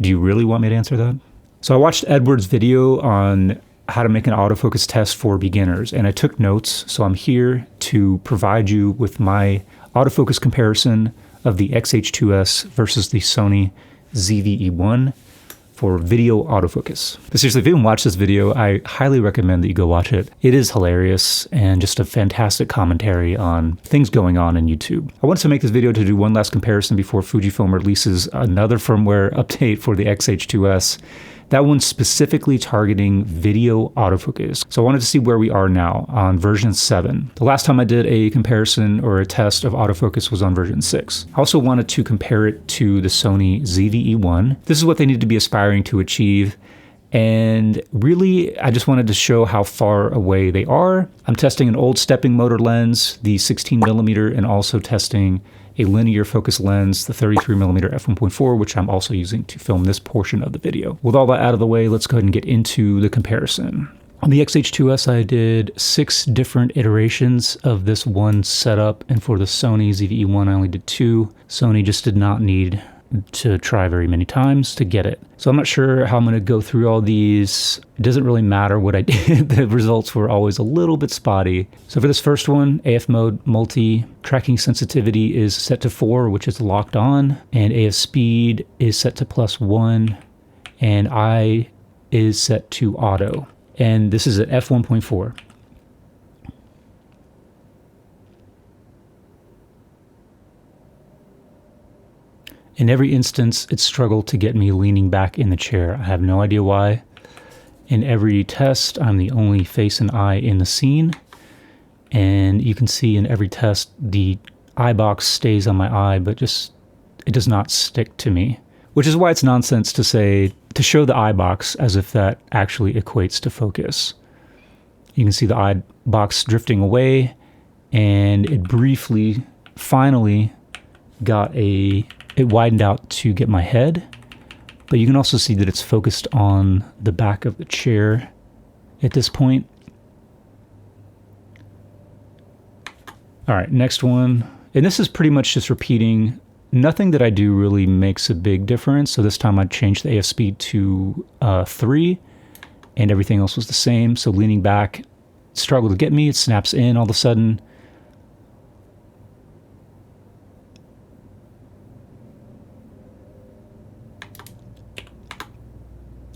Do you really want me to answer that? So I watched Edward's video on how to make an autofocus test for beginners, and I took notes, so I'm here to provide you with my autofocus comparison of the X-H2S versus the Sony ZV-E1 for video autofocus. But seriously, if you haven't watched this video, I highly recommend that you go watch it. It is hilarious and just a fantastic commentary on things going on in YouTube. I wanted to make this video to do one last comparison before Fujifilm releases another firmware update for the X-H2S. That one's specifically targeting video autofocus. So I wanted to see where we are now on version 7. The last time I did a comparison or a test of autofocus was on version 6. I also wanted to compare it to the Sony ZV-E1. This is what they need to be aspiring to achieve. And really, I just wanted to show how far away they are. I'm testing an old stepping motor lens, the 16mm, and also testing a linear focus lens, the 33mm f1.4, which I'm also using to film this portion of the video. With all that out of the way, let's go ahead and get into the comparison. On the X-H2S, I did 6 different iterations of this one setup, and for the Sony ZV-E1, I only did 2. Sony just did not need to try very many times to get it. So I'm not sure how I'm going to go through all these. It doesn't really matter what I did. The results were always a little bit spotty. So for this first one, AF mode multi, tracking sensitivity is set to 4, which is locked on, and AF speed is set to +1, and I is set to auto. And this is at f1.4. In every instance, it struggled to get me leaning back in the chair. I have no idea why. In every test, I'm the only face and eye in the scene. And you can see in every test, the eye box stays on my eye, but just, it does not stick to me. Which is why it's nonsense to say, to show the eye box as if that actually equates to focus. You can see the eye box drifting away, and it briefly, finally, it widened out to get my head, but you can also see that it's focused on the back of the chair at this point. All right, next one. And this is pretty much just repeating. Nothing that I do really makes a big difference. So this time I changed the AF speed to 3, and everything else was the same. So leaning back, struggled to get me. It snaps in all of a sudden.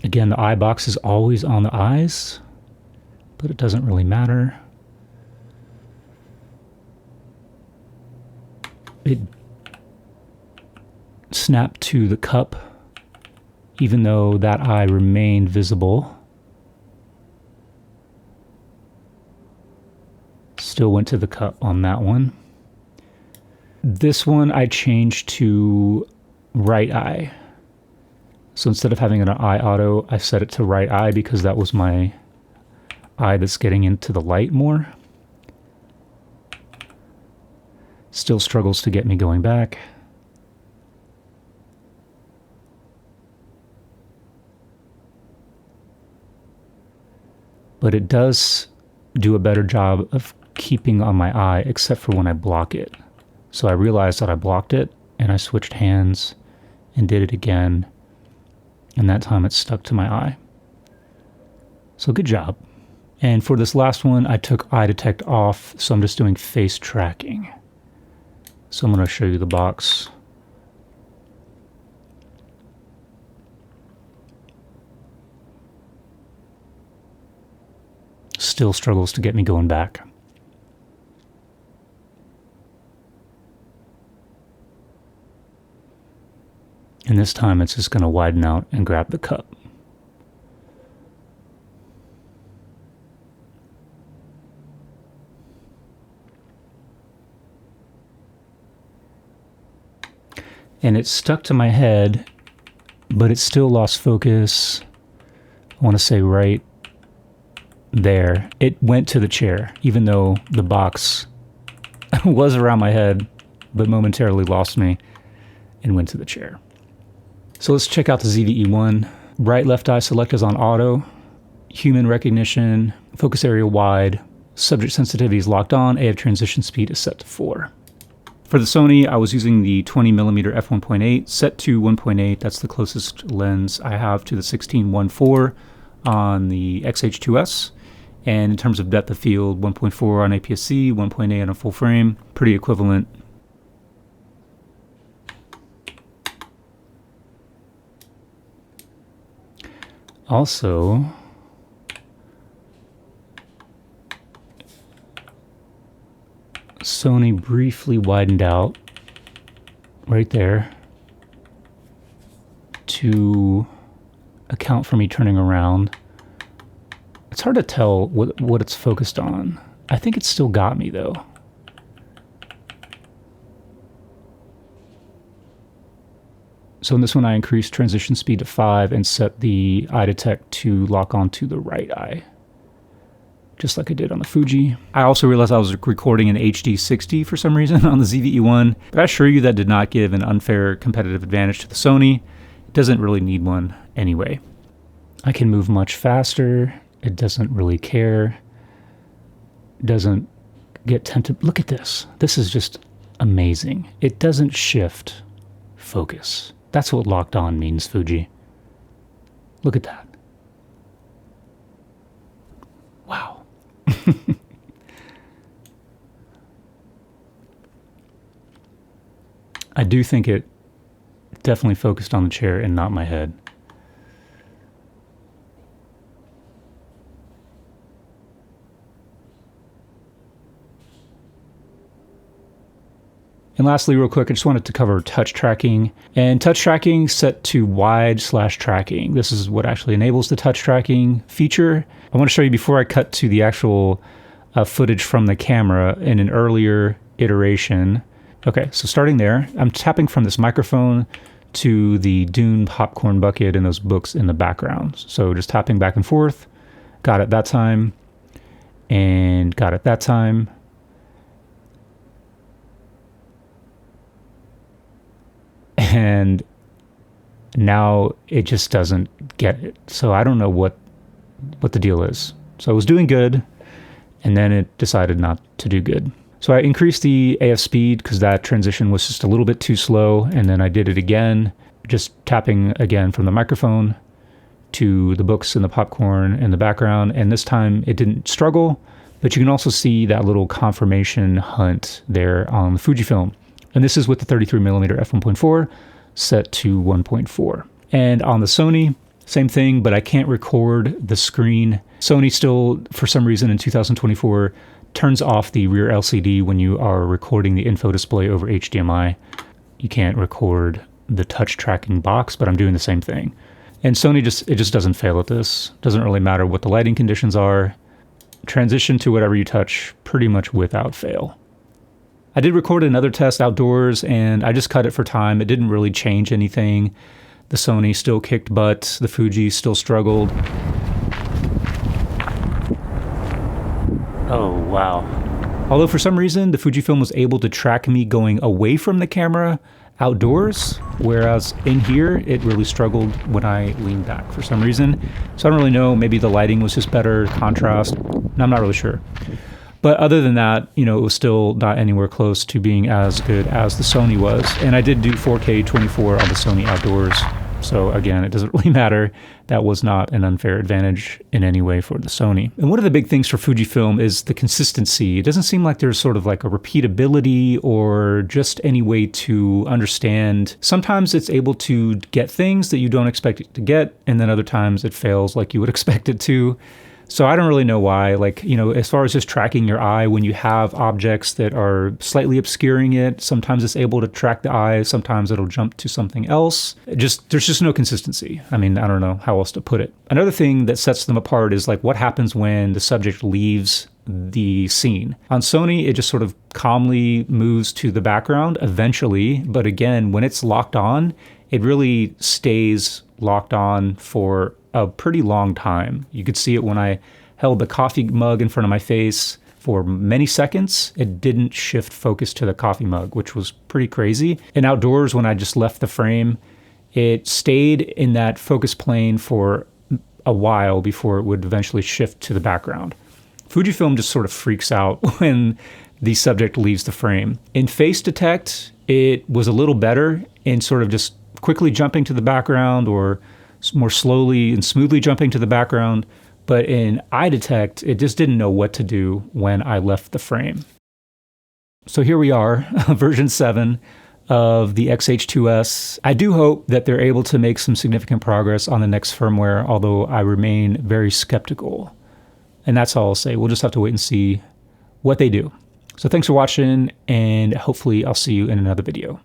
Again, the eye box is always on the eyes, but it doesn't really matter. It snapped to the cup, even though that eye remained visible. Still went to the cup on that one. This one I changed to right eye. So instead of having an eye auto, I set it to right eye because that was my eye that's getting into the light more. Still struggles to get me going back. But it does do a better job of keeping on my eye, except for when I block it. So I realized that I blocked it, and I switched hands and did it again. And that time it stuck to my eye. So good job. And for this last one, I took eye detect off, so I'm just doing face tracking. So I'm going to show you the box. Still struggles to get me going back. And this time it's just going to widen out and grab the cup. And it stuck to my head, but it still lost focus. I want to say right there. It went to the chair, even though the box was around my head, but momentarily lost me and went to the chair. So let's check out the ZV-E1. Right left eye select is on auto. Human recognition, focus area wide. Subject sensitivity is locked on. AF transition speed is set to 4. For the Sony, I was using the 20mm f1.8 set to 1.8. That's the closest lens I have to the 16-1.4 on the X-H2S. And in terms of depth of field, 1.4 on APS-C, 1.8 on a full frame, pretty equivalent. Also, Sony briefly widened out right there to account for me turning around. It's hard to tell what it's focused on. I think it's still got me though. So in this one I increased transition speed to 5 and set the eye detect to lock onto the right eye, just like I did on the Fuji. I also realized I was recording in HD 60 for some reason on the ZV-E1, but I assure you that did not give an unfair competitive advantage to the Sony. It doesn't really need one anyway. I can move much faster. It doesn't really care. Doesn't get tempted. Look at this. This is just amazing. It doesn't shift focus. That's what locked on means, Fuji. Look at that. Wow. I do think it definitely focused on the chair and not my head. And lastly, real quick, I just wanted to cover touch tracking. And touch tracking set to wide/tracking. This is what actually enables the touch tracking feature. I want to show you before I cut to the actual footage from the camera in an earlier iteration. Okay, so starting there, I'm tapping from this microphone to the Dune popcorn bucket and those books in the background. So just tapping back and forth. Got it that time. And got it that time. And now it just doesn't get it. So I don't know what the deal is. So I was doing good, and then it decided not to do good. So I increased the AF speed because that transition was just a little bit too slow, and then I did it again, just tapping again from the microphone to the books and the popcorn in the background, and this time it didn't struggle, but you can also see that little confirmation hunt there on the Fujifilm. And this is with the 33mm f1.4 set to 1.4. And on the Sony, same thing, but I can't record the screen. Sony still, for some reason in 2024, turns off the rear LCD when you are recording the info display over HDMI. You can't record the touch tracking box, but I'm doing the same thing. And Sony it just doesn't fail at this. Doesn't really matter what the lighting conditions are. Transition to whatever you touch pretty much without fail. I did record another test outdoors, and I just cut it for time. It didn't really change anything. The Sony still kicked butt. The Fuji still struggled. Oh, wow. Although for some reason, the Fujifilm was able to track me going away from the camera outdoors, whereas in here, it really struggled when I leaned back for some reason. So I don't really know. Maybe the lighting was just better, contrast. I'm not really sure. But other than that, you know, it was still not anywhere close to being as good as the Sony was. And I did do 4K 24 on the Sony outdoors. So again, it doesn't really matter. That was not an unfair advantage in any way for the Sony. And one of the big things for Fujifilm is the consistency. It doesn't seem like there's sort of like a repeatability or just any way to understand. Sometimes it's able to get things that you don't expect it to get, and then other times it fails like you would expect it to. So I don't really know why, like, you know, as far as just tracking your eye, when you have objects that are slightly obscuring it, sometimes it's able to track the eye, sometimes it'll jump to something else. There's just no consistency. I mean, I don't know how else to put it. Another thing that sets them apart is like what happens when the subject leaves the scene. On Sony, it just sort of calmly moves to the background eventually, but again, when it's locked on, it really stays locked on for a pretty long time. You could see it when I held the coffee mug in front of my face for many seconds. It didn't shift focus to the coffee mug, which was pretty crazy. And outdoors, when I just left the frame, it stayed in that focus plane for a while before it would eventually shift to the background. Fujifilm just sort of freaks out when the subject leaves the frame. In face detect, it was a little better in sort of just quickly jumping to the background or more slowly and smoothly jumping to the background. But in eye detect, it just didn't know what to do when I left the frame. So here we are, version 7 of the X-H2S. I do hope that they're able to make some significant progress on the next firmware, although I remain very skeptical. And that's all I'll say. We'll just have to wait and see what they do. So thanks for watching, and hopefully I'll see you in another video.